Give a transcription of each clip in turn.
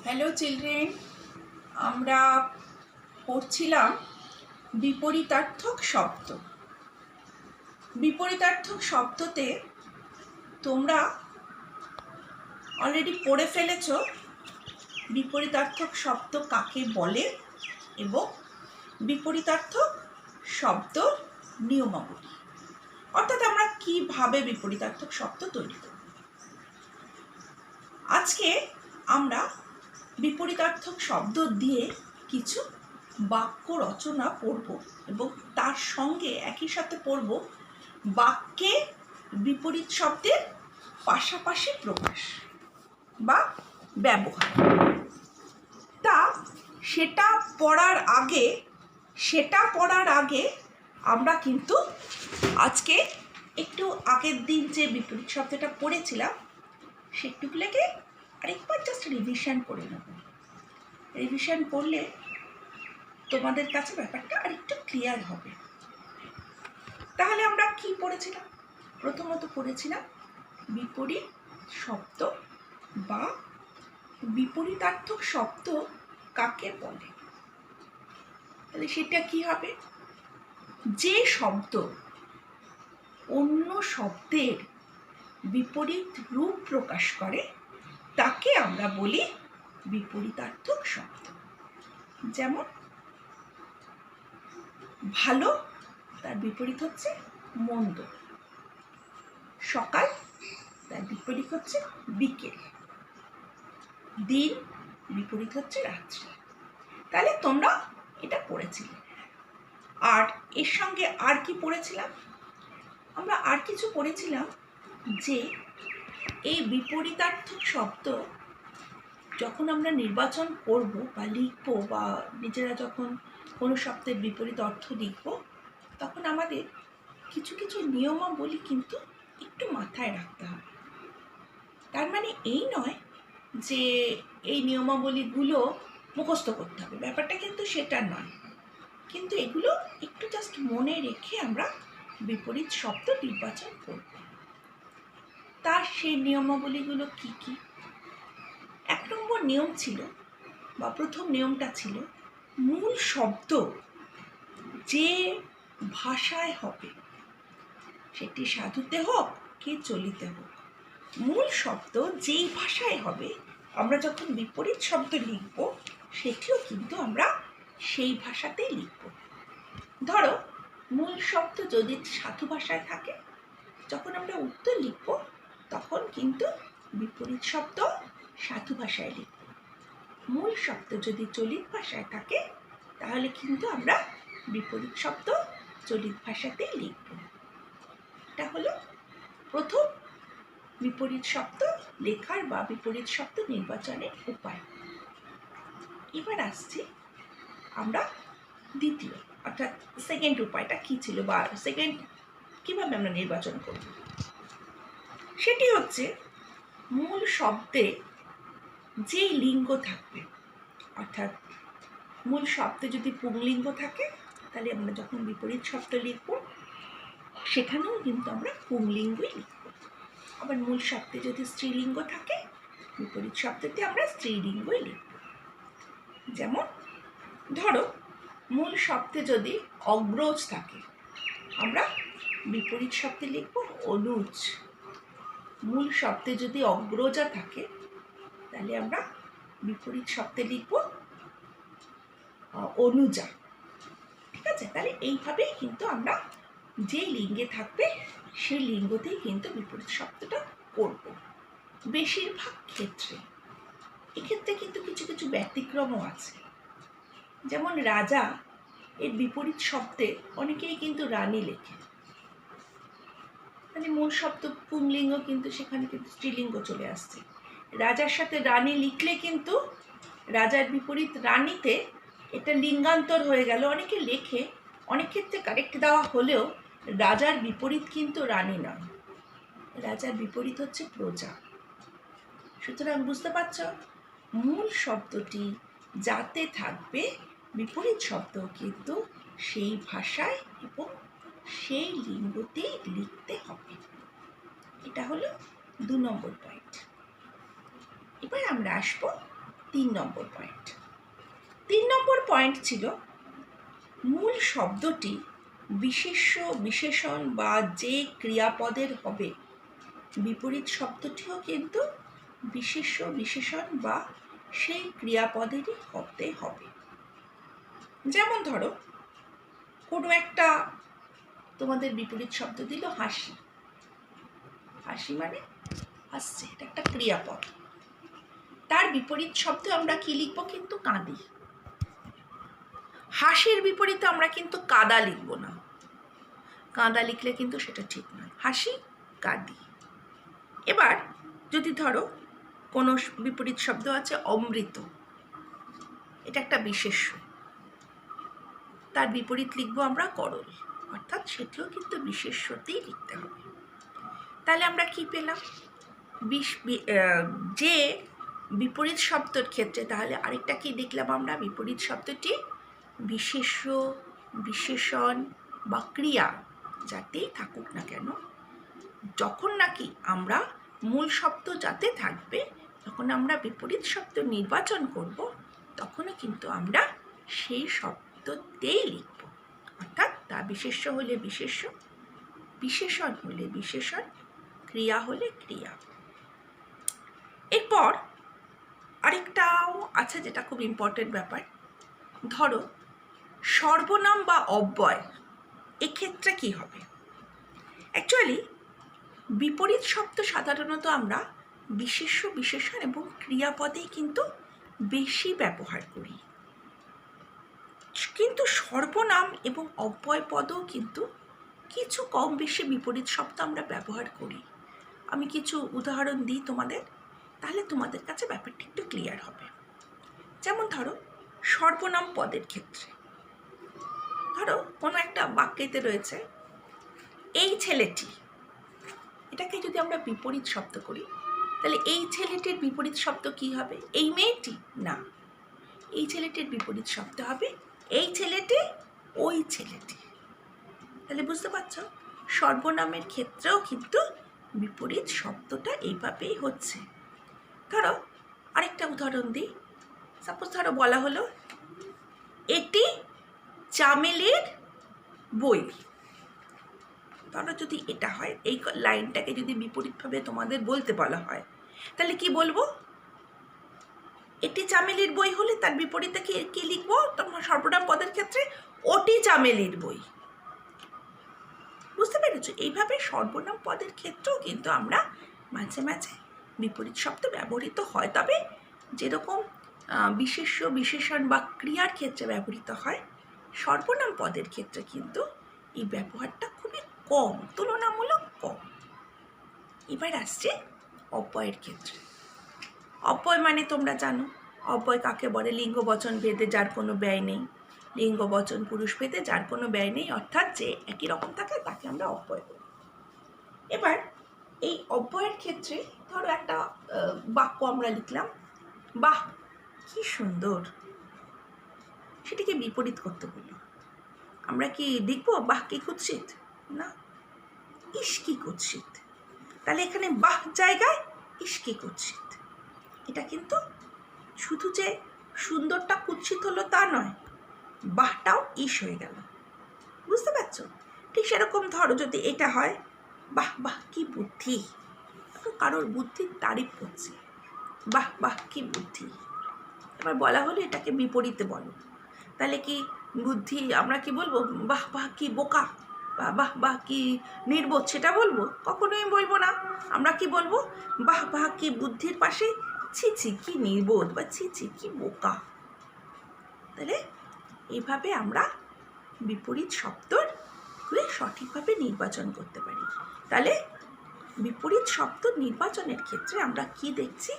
Hello children, আমরা পড়ছিলাম বিপরীতার্থক শব্দ। বিপরীতার্থক শব্দতে তোমরা অলরেডি পড়ে ফেলেছ বিপরীতার্থক শব্দ কাকে বলে এবং বিপরীতার্থক শব্দ নিয়মাবলী, অর্থাৎ আমরা কিভাবে বিপরীতার্থক শব্দ তৈরি করব। আজকে আমরা বিপরীতার্থক শব্দ দিয়ে কিছু বাক্য রচনা পড়ব এবং তার সঙ্গে একই সাথে পড়ব বাক্যে বিপরীত শব্দের পাশাপাশি প্রকাশ বা ব্যবহার। সেটা পড়ার আগে আমরা কিন্তু আজকে একটু আগের দিন যে বিপরীত শব্দটা পড়েছিলাম সেটুকুলোকে আরেকবার জাস্ট রিভিশন করে নেব। রিভিশন করলে তোমাদের কাছে ব্যাপারটা আরেকটু ক্লিয়ার হবে। তাহলে আমরা কি পড়েছিলাম? প্রথমত পড়েছিলাম বিপরীত শব্দ বা বিপরীতার্থক শব্দ কাকে বলে। তাহলে সেটা কি হবে? যে শব্দ অন্য শব্দের বিপরীত রূপ প্রকাশ করে তাকে আমরা বলি বিপরীতার্থক শব্দ। যেমন ভালো তার বিপরীত হচ্ছে মন্দ, সকাল তার বিপরীত হচ্ছে বিকেল, দিন বিপরীত হচ্ছে রাত্রি। তাহলে তোমরা এটা পড়েছিলে। আর এর সঙ্গে আর কি পড়েছিলাম? আমরা আর কিছু পড়েছিলাম যে এই বিপরীতার্থক শব্দ যখন আমরা নির্বাচন করব বা লিখব বা নিজেরা যখন কোনো শব্দের বিপরীত অর্থ লিখব তখন আমাদের কিছু কিছু নিয়মাবলী কিন্তু একটু মাথায় রাখতে হবে। তার মানে এই নয় যে এই নিয়মাবলীগুলো মুখস্থ করতে হবে, ব্যাপারটা কিন্তু সেটা নয়, কিন্তু এগুলো একটু জাস্ট মনে রেখে আমরা বিপরীত শব্দ নির্বাচন করব। তার সেই নিয়মাবলীগুলো কি কি? এক নম্বর নিয়ম ছিল বা প্রথম নিয়মটা ছিল মূল শব্দ যে ভাষায় হবে, সেটি সাধুতে হোক কি চলিতে হোক, মূল শব্দ যেই ভাষায় হবে আমরা যখন বিপরীত শব্দ লিখব সেটিও কিন্তু আমরা সেই ভাষাতেই লিখব। ধরো মূল শব্দ যদি সাধু ভাষায় থাকে, যখন আমরা উত্তর লিখব তখন কিন্তু বিপরীত শব্দ সাধু ভাষায় লিখব। মূল শব্দ যদি চলিত ভাষায় থাকে তাহলে কিন্তু আমরা বিপরীত শব্দ চলিত ভাষাতেই লিখব। এটা হলো প্রথম বিপরীত শব্দ লেখার বা বিপরীত শব্দ নির্বাচনের উপায়। এবার আসছি আমরা দ্বিতীয় অর্থাৎ সেকেন্ড উপায়টা কি ছিল বা সেকেন্ড কিভাবে আমরা নির্বাচন করব। সেটি হচ্ছে মূল শব্দে যেই লিঙ্গ থাকবে, অর্থাৎ মূল শব্দে যদি পুংলিঙ্গ থাকে তাহলে আমরা যখন বিপরীত শব্দ লিখব সেখানেও কিন্তু আমরা পুংলিঙ্গই লিখব। আবার মূল শব্দে যদি স্ত্রীলিঙ্গ থাকে বিপরীত শব্দতে আমরা স্ত্রীলিঙ্গই লিখব। যেমন ধরো মূল শব্দে যদি অগ্রজ থাকে আমরা বিপরীত শব্দে লিখব অনুজ। মূল শব্দে যদি অগ্রজা থাকে তাহলে আমরা বিপরীত শব্দে লিখব অনুজা। ঠিক আছে? তাহলে এইভাবেই কিন্তু আমরা যে লিঙ্গে থাকবে সেই লিঙ্গতেই কিন্তু বিপরীত শব্দটা করব বেশিরভাগ ক্ষেত্রে। এক্ষেত্রে কিন্তু কিছু কিছু ব্যতিক্রমও আছে। যেমন রাজা এর বিপরীত শব্দে অনেকেই কিন্তু রানী লেখে, মানে মূল শব্দ পুংলিঙ্গ কিন্তু সেখানে কিন্তু স্ত্রীলিঙ্গ চলে আসছে। রাজার সাথে রানী লিখলে কিন্তু রাজার বিপরীত রানীতে এটা লিঙ্গান্তর হয়ে গেল। অনেকে লেখে, অনেক ক্ষেত্রে কারেক্ট দেওয়া হলেও রাজার বিপরীত কিন্তু রানী নয়, রাজার বিপরীত হচ্ছে প্রজা। সুতরাং বুঝতে পারছ, মূল শব্দটি যাতে থাকবে বিপরীত শব্দ কিন্তু সেই ভাষায় এবং সেই লিঙ্গতেই লিখতে হবে। এটা হলো 2 নম্বর পয়েন্ট। এবার আমরা আসবো নম্বর পয়েন্ট। 3 নম্বর পয়েন্ট ছিল মূল শব্দটি বিশেষ্য, বিশেষণ বা যে ক্রিয়াপদের হবে, বিপরীত শব্দটিও কিন্তু বিশেষ্য, বিশেষণ বা সেই ক্রিয়াপদেরই হতে হবে। যেমন ধরো কোনো একটা তোমাদের বিপরীত শব্দ দিল হাসি। হাসি মানে হাসছে, এটা একটা ক্রিয়াপদ। তার বিপরীত শব্দ আমরা কি লিখবো? কিন্তু কাঁদি। হাসির বিপরীতে আমরা কিন্তু কাদা লিখব না। কাঁদা লিখলে কিন্তু সেটা ঠিক নয়। হাসি, কাঁদি। এবার যদি ধরো কোনো বিপরীত শব্দ আছে অমৃত, এটা একটা বিশেষ্য, তার বিপরীত লিখবো আমরা করল, অর্থাৎ সেটিও কিন্তু বিশেষ্যতেই লিখতে হবে। তাহলে আমরা কি পেলাম? যে বিপরীত শব্দের ক্ষেত্রে তাহলে আরেকটা কি দেখলাম আমরা? বিপরীত শব্দটি বিশেষ্য, বিশেষণ বা ক্রিয়া যাতেই থাকুক না কেন, যখন নাকি আমরা মূল শব্দ যাতে থাকবে, যখন আমরা বিপরীত শব্দ নির্বাচন করব, তখনও কিন্তু আমরা সেই শব্দতেই লিখব। অর্থাৎ তা বিশেষ্য হলে বিশেষ্য, বিশেষণ হলে বিশেষণ, ক্রিয়া হলে ক্রিয়া। এরপর আরেকটাও আছে যেটা খুব ইম্পর্টেন্ট ব্যাপার। ধরো সর্বনাম বা অব্যয়, এক্ষেত্রে কি হবে? অ্যাকচুয়ালি বিপরীত শব্দ সাধারণত আমরা বিশেষ্য, বিশেষণ এবং ক্রিয়াপদেই কিন্তু বেশি ব্যবহার করি, কিন্তু সর্বনাম এবং অব্যয় পদও কিন্তু কিছু কম বেশি বিপরীত শব্দ আমরা ব্যবহার করি। আমি কিছু উদাহরণ দিই তোমাদের, তাহলে তোমাদের কাছে ব্যাপারটা একটু ক্লিয়ার হবে। যেমন ধরো সর্বনাম পদের ক্ষেত্রে, ধরো কোনো একটা বাক্যেতে রয়েছে এই ছেলেটি, এটাকে যদি আমরা বিপরীত শব্দ করি, তাহলে এই ছেলেটির বিপরীত শব্দ কি হবে? এই মেয়েটি? না, এই ছেলেটির বিপরীত শব্দ হবে এই ছেলেটি, ওই ছেলেটি। তাহলে বুঝতে পারছো সর্বনামের ক্ষেত্রেও কিন্তু বিপরীত শব্দটা এইভাবেই হচ্ছে। ধরো আরেকটা উদাহরণ দিই। সাপোজ ধরো বলা হলো এটি চামেলির বই। ধরো যদি এটা হয়, এই লাইনটাকে যদি বিপরীতভাবে তোমাদের বলতে বলা হয়, তাহলে কি বলবো? এটি চামেলির বই হলে তার বিপরীতে কি লিখবো? তোমার সর্বনাম পদের ক্ষেত্রে ওটি চামেলির বই। বুঝতে পেরেছো? এইভাবে সর্বনাম পদের ক্ষেত্রেও কিন্তু আমরা মাঝে মাঝে বিপরীত শব্দ ব্যবহৃত হয়, তবে যেরকম বিশেষ্য, বিশেষণ বা ক্রিয়ার ক্ষেত্রে ব্যবহৃত হয়, সর্বনাম পদের ক্ষেত্রে কিন্তু এই ব্যবহারটা খুবই কম, তুলনামূলক কম। এবার আসছে অব্যয়ের ক্ষেত্রে। অব্যয় মানে তোমরা জানো অব্যয় কাকে বলে? লিঙ্গ বচন ভেদে যার কোনো ব্যয় নেই, লিঙ্গ বচন পুরুষ ভেদে যার কোনো ব্যয় নেই, অর্থাৎ যে একই রকম থাকে তাকে আমরা অব্যয় বলি। এবার এই অব্যয়ের ক্ষেত্রে ধরো একটা বাক্য আমরা লিখলাম, বাহ কি সুন্দর, সেটাকে বিপরীত করতে বলি। আমরা কি লিখবো বাহ কি কুৎসিত? না, ইস কি কুৎসিত। তাহলে এখানে বাহ জায়গায় ইস কি কুৎসিত। এটা কিন্তু শুধু যে সুন্দরটা কুৎসিত হলো তা নয়, বাহটাও ইস হয়ে গেল। বুঝতে পারছো? ঠিক সেরকম ধরো যদি এটা হয় বাহ বাহ কি বুদ্ধি, কারোর বুদ্ধির তারিফ করছে, বাহ বাহ কি বুদ্ধি। এবার বলা হলো এটাকে বিপরীতে বলো, তাহলে কি বুদ্ধি আমরা কি বলবো? বাহ বাহ কি বোকা, বা বাহ বাহ কি নির্বোধ, সেটা বলবো? কখনোই বলবো না। আমরা কি বলবো? বাহ বাহ কি বুদ্ধির পাশে ছি ছি কি নির্বোধ বা ছি ছি কি বোকা। তাহলে এইভাবে আমরা বিপরীত শব্দগুলি সঠিকভাবে নির্বাচন করতে পারি। তাহলে বিপরীত শব্দ নির্বাচনের ক্ষেত্রে আমরা কি দেখছি?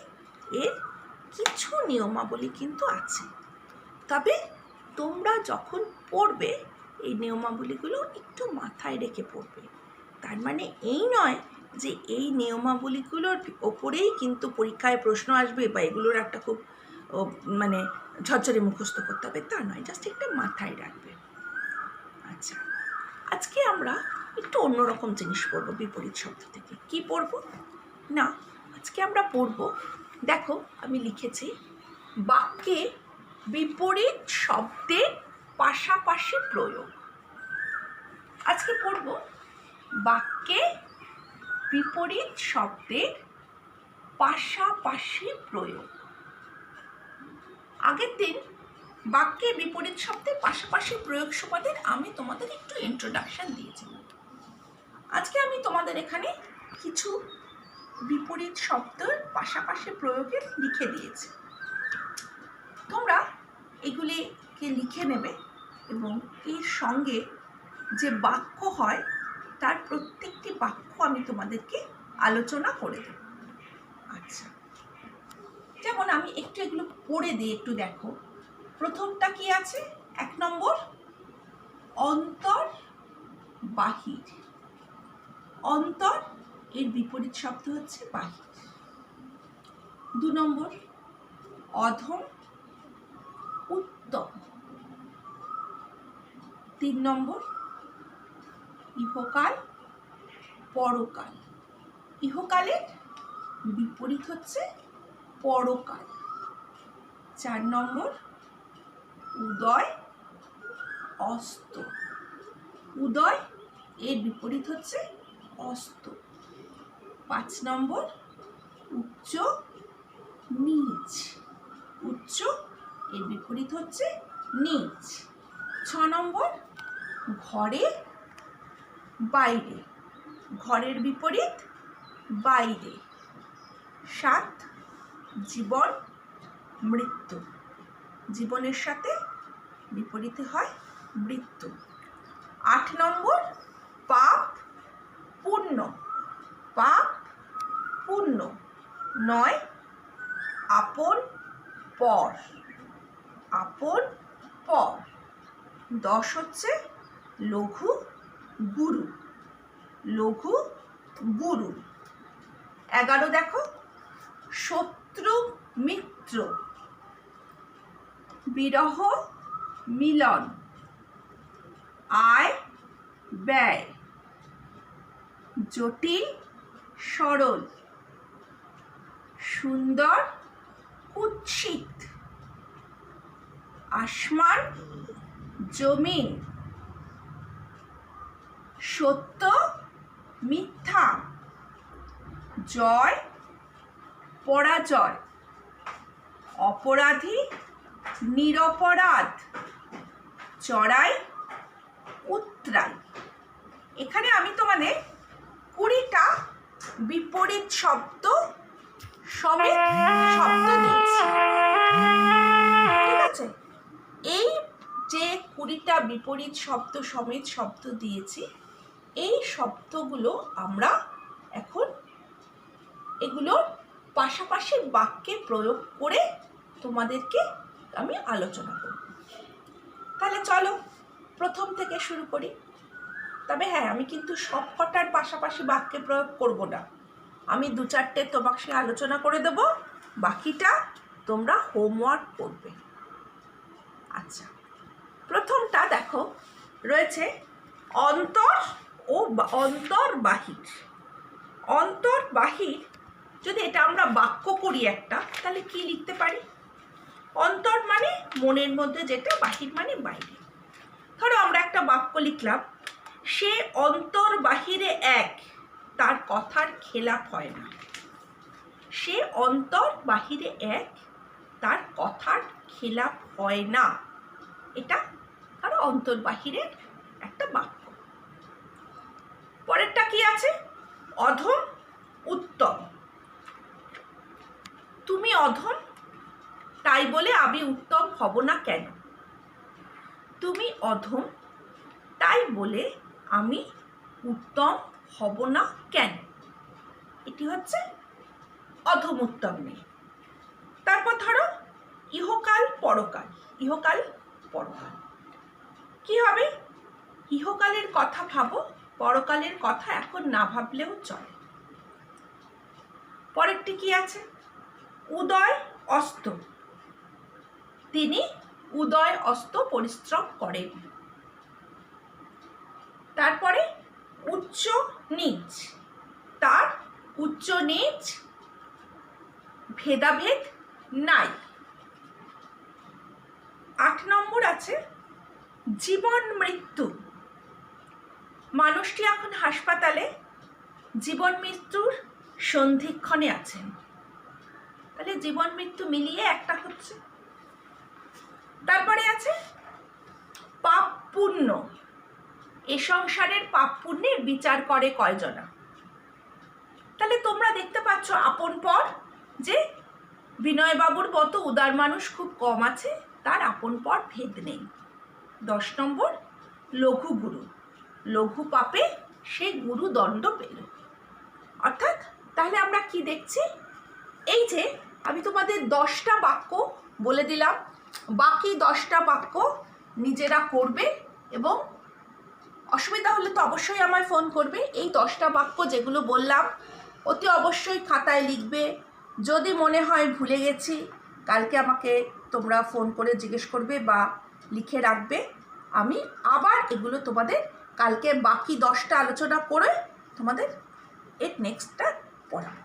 এর কিছু নিয়মাবলী কিন্তু আছে, তবে তোমরা যখন পড়বে এই নিয়মাবলীগুলো একটু মাথায় রেখে পড়বে। তার মানে এই নয় যে এই নিয়মাবলীগুলোর ওপরেই কিন্তু পরীক্ষায় প্রশ্ন আসবে বা এগুলোর একটা খুব মানে ঝরঝরে মুখস্থ করতে হবে, তা নয়, জাস্ট একটা মাথায় রাখবে। আচ্ছা, আজকে আমরা একটু অন্যরকম জিনিস পড়বো বিপরীত শব্দ থেকে। কি পড়বো? না, আজকে আমরা পড়বো, দেখো আমি লিখেছি বাক্যে বিপরীত শব্দের পাশাপাশি প্রয়োগ। আজকে পড়ব বাক্যে বিপরীত শব্দের পাশাপাশি প্রয়োগ। আগের দিন বাক্যে বিপরীত শব্দের পাশাপাশি প্রয়োগ সম্বন্ধে আমি তোমাদের একটু ইন্ট্রোডাকশন দিয়েছিলাম। আজকে আমি তোমাদের এখানে কিছু বিপরীত শব্দের পাশাপাশি প্রয়োগের লিখে দিয়েছি। তোমরা এগুলিকে লিখে নেবে এবং এর সঙ্গে যে বাক্য হয় তার প্রত্যেকটি বাক্য আমি তোমাদেরকে আলোচনা করে দেব। আচ্ছা, যেমন আমি একটু এগুলো পড়ে দিই, একটু দেখো। প্রথমটা কি আছে? 1 নম্বর, অন্তর বাহির। অন্তর এর বিপরীত শব্দ হচ্ছে বাহির। 2 নম্বর, অধম উত্তম। 3 নম্বর, ইহকাল পরকাল। ইহকালের বিপরীত হচ্ছে পরকাল। 4 নম্বর, উদয় অস্ত। উদয় এর বিপরীত হচ্ছে অস্ত। 5 নম্বর, উচ্চ নীচ। উচ্চ এর বিপরীত হচ্ছে নীচ। 6 নম্বর, ঘরে বাইরে। ঘরের বিপরীত বাইরে। 7, জীবন মৃত্যু। জীবনের সাথে বিপরীতে হয় মৃত্যু। 8 নম্বর, পাপ পুণ্য। পাপ পুণ্য। 9, আপন পর। আপন পর। 10 হচ্ছে লঘু গুরু। লঘু গুরু। 11 দেখো, শত্রু মিত্র। বিরহ মিলন। আয় ব্যয়। জটিল সরল। সুন্দর কুৎসিত। আসমান জমিন। সত্য মিথ্যা। জয় পরাজয়। অপরাধী নিরপরাধ। চড়াই উতরাই। এখানে আমি তোমাদের 20টা বিপরীত শব্দ সমেত শব্দ দিয়েছি। ঠিক আছে? এই যে 20টা বিপরীত শব্দ সমেত শব্দ দিয়েছি, এই শব্দগুলো আমরা এখন এগুলোর পাশাপাশি বাক্যে প্রয়োগ করে তোমাদেরকে আমি আলোচনা করব। তাহলে চলো প্রথম থেকে শুরু করি। তবে হ্যাঁ, আমি কিন্তু সব কটার পাশাপাশি বাক্যে প্রয়োগ করব না। আমি 2-4টে তোমাকে আলোচনা করে দেব, বাকিটা তোমরা হোমওয়ার্ক করবে। আচ্ছা, প্রথমটা দেখো রয়েছে অন্তর ও অন্তর বাহির। অন্তর বাহির, যদি এটা আমরা বাক্য করি একটা, তাহলে কি লিখতে পারি? অন্তর মানে মনের মধ্যে যেটা, বাহির মানে বাইরে। ধরো আমরা একটা বাক্য লিখলাম, সে অন্তর বাহিরে এক, তার কথার খেলাপ হয় না। সে অন্তর বাহিরে এক, তার কথার খেলাপ হয় না। এটা কারো অন্তর বাহিরের একটা বাক্য। পরেরটা কি আছে? অধম উত্তম। তুমি অধম, তাই বলে আমি উত্তম হব না কেন? তুমি অধম, তাই বলে আমি উত্তম হব না কেন? এটি হচ্ছে অধম উত্তম নিয়ে। তারপর ধরো ইহকাল পরকাল। ইহকাল পরকাল কি হবে? ইহকালের কথা ভাবো, পরকালের কথা এখন না ভাবলেও চলে। পরেরটি কি আছে? উদয় অস্ত। তিনি উদয় অস্ত পরিশ্রম করেন। তারপরে উচ্চ নীচ, তার উচ্চ নীচ ভেদাভেদ নাই। আছে জীবন মৃত্যু। মানুষটি এখন হাসপাতালে জীবন মৃত্যুর সন্ধিক্ষণে আছেন। তাহলে জীবন মৃত্যু মিলিয়ে একটা হচ্ছে। তারপরে আছে পাপ পুণ্য। এ সংসারের পাপ পুণ্যের বিচার করে কয়জনা। তাহলে তোমরা দেখতে পাচ্ছ আপন পর যে বিনয়বাবুর মতো উদার মানুষ খুব কম আছে, তার আপন পর ভেদ নেই। 10 নম্বর লঘু গুরু। লঘু পাপে সে গুরু দণ্ড পেল। অর্থাৎ তাহলে আমরা কি দেখছি, এই যে আমি তোমাদের 10টা বাক্য বলে দিলাম, বাকি 10টা বাক্য নিজেরা করবে এবং অসুবিধা হলে তো অবশ্যই আমায় ফোন করবে। এই 10টা বাক্য যেগুলো বললাম অতি অবশ্যই খাতায় লিখবে। যদি মনে হয় ভুলে গেছি, কালকে আমাকে তোমরা ফোন করে জিজ্ঞেস করবে বা লিখে রাখবে। আমি আবার এগুলো তোমাদের কালকে বাকি 10টা আলোচনা করে তোমাদের এর নেক্সটটা পড়াবো।